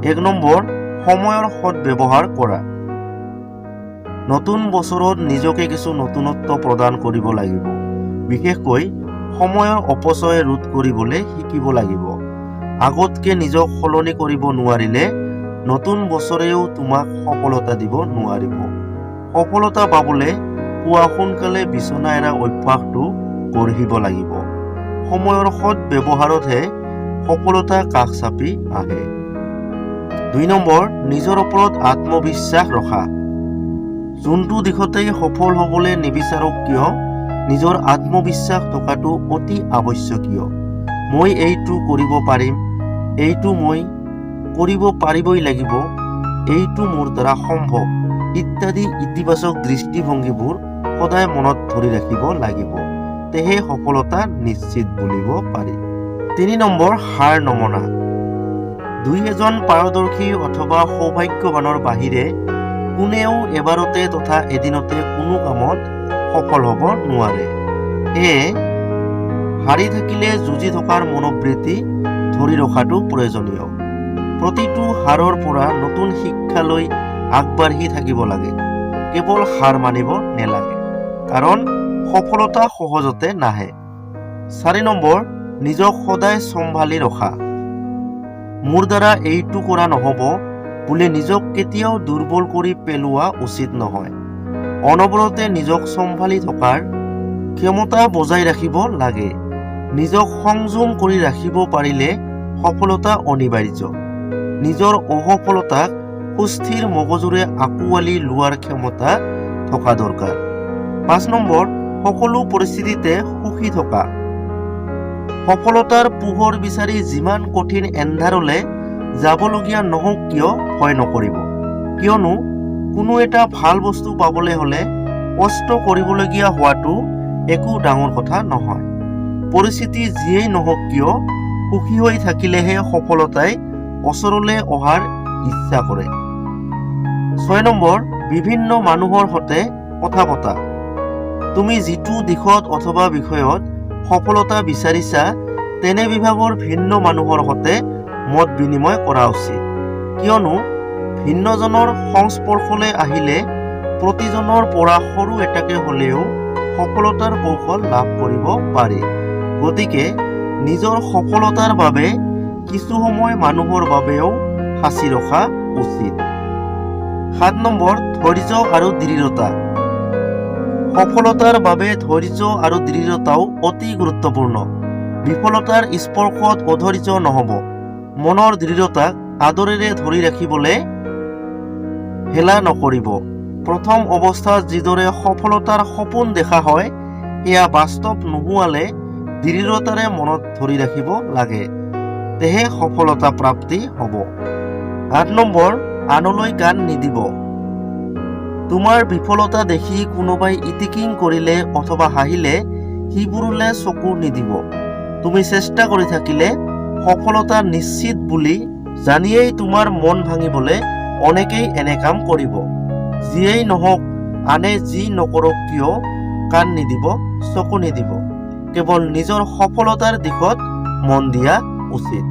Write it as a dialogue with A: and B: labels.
A: 1 number, সময়ৰ সদ্ব্যৱহাৰ কৰা। নতুন বছৰত নিজকে কিছু নতুনত্ব প্ৰদান কৰিব লাগিব। বিশেষকৈ সময়ৰ অপচয় ৰোধ কৰিবলৈ শিকিব লাগিব। আগতকে নিজক সলনি কৰিব নোৱাৰিলে নতুন বছৰেও তোমাক সফলতা দিব নোৱাৰিব। সফলতা পাবলৈ পুৱা সোনকালে বিচনা এৰা অভ্যাসটো গঢ়িব লাগিব। সময়ৰ সদ্ব্যৱহাৰতহে সফলতা কাষ চাপি আহে। 2 নম্বৰ, নিজৰ ওপৰত আত্মবিশ্বাস ৰখা। যোনটো দিশতেই সফল হ'বলৈ নিবিচাৰক কিয়, নিজৰ আত্মবিশ্বাস থকাটো অতি আৱশ্যকীয়। মই এইটো কৰিব পাৰিম, এইটো মই কৰিব পাৰিবই লাগিব, এইটো মোৰ দ্বাৰা সম্ভৱ ইত্যাদি ইতিবাচক দৃষ্টিভংগীবোৰ সদায় মনত ধৰি ৰাখিব লাগিব। তেহে সফলতা নিশ্চিত বুলিব পাৰি। 3 নম্বৰ, হাৰ নমনা। দুই এজন পাৰদৰ্শী অথবা সৌভাগ্যৱানৰ বাহিৰে কোনেও এবাৰতে তথা এদিনতে কোনো কামত সফল হ'ব নোৱাৰে। সেয়ে হাৰি থাকিলে যুঁজি থকাৰ মনোবৃত্তি ধৰি ৰখাটো প্ৰয়োজনীয়। প্ৰতিটো হাৰৰ পৰা নতুন শিক্ষা লৈ আগবাঢ়ি থাকিব লাগে। কেৱল হাৰ মানিব নেলাগে, কাৰণ সফলতা সহজতে নাহে। 4 নম্বৰ, নিজক সদায় চম্ভালি ৰখা। মোৰ দ্বাৰা এইটো কৰা নহ'ব বুলি নিজক কেতিয়াও দুৰ্বল কৰি পেলোৱা উচিত নহয়। অনবৰতে নিজক চম্ভালি থকাৰ ক্ষমতা বজাই ৰাখিব লাগে। নিজক সংযম কৰি ৰাখিব পাৰিলে সফলতা অনিবাৰ্য। নিজৰ অসফলতাক সুস্থিৰ মগজুৰে আঁকোৱালি লোৱাৰ ক্ষমতা থকা দৰকাৰ। 5 নম্বৰ, সকলো পৰিস্থিতিতে সুখী থকা। সফলতাৰ পোহৰ বিচাৰি যিমান কঠিন এন্ধাৰলৈ যাবলগীয়া নহওক কিয় ভয় নকৰিব। কিয়নো কোনো এটা ভাল বস্তু পাবলৈ হ'লে কষ্ট কৰিবলগীয়া হোৱাটো একো ডাঙৰ কথা নহয়। পৰিস্থিতি যিয়েই নহওক কিয় সুখী হৈ থাকিলেহে সফলতাই ওচৰলৈ অহাৰ ইচ্ছা কৰে। 6 নম্বৰ, বিভিন্ন মানুহৰ সৈতে কথা পতা। তুমি যিটো দিশত অথবা বিষয়ত সফলতা বিচাৰিছা তেনে বিভাগৰ ভিন্ন মানুহৰ সৈতে মত বিনিময় কৰা উচিত। কিয়নো ভিন্নজনৰ সংস্পৰ্শলৈ আহিলে প্ৰতিজনৰ পৰা সৰু এটাকে হ'লেও সফলতাৰ কৌশল লাভ কৰিব পাৰি। গতিকে নিজৰ সফলতাৰ বাবে কিছু সময় মানুহৰ বাবেও সাঁচি ৰখা উচিত। 7 নম্বৰ, ধৈৰ্য আৰু দৃঢ়তা। সফলতাৰ বাবে ধৈৰ্য আৰু দৃঢ়তাও অতি গুৰুত্বপূৰ্ণ। বিফলতাৰ স্পৰ্শত অধৈৰ্য নহ'ব। মনৰ দৃঢ়তাক আদৰেৰে ধৰি ৰাখিবলৈ হেলা নকৰিব। প্ৰথম অৱস্থাত যিদৰে সফলতাৰ সপোন দেখা হয় সেয়া বাস্তৱ নোহোৱালে দৃঢ়তাৰে মনত ধৰি ৰাখিব লাগে। তেহে সফলতা প্ৰাপ্তি হ'ব। 8 নম্বৰ, আনলৈ কাণ নিদিব। তোমাৰ বিফলতা দেখি কোনোবাই ইটিকিং কৰিলে অথবা হাঁহিলে সেইবোৰলৈ চকু নিদিব। তুমি চেষ্টা কৰি থাকিলে সফলতা নিশ্চিত বুলি জানিয়েই তোমাৰ মন ভাঙিবলৈ অনেকেই এনে কাম কৰিব। যিয়েই নহওক, আনে যি নকৰক কিয় কাণ নিদিব, চকু নিদিব। কেৱল নিজৰ সফলতাৰ দিশত মন দিয়া উচিত।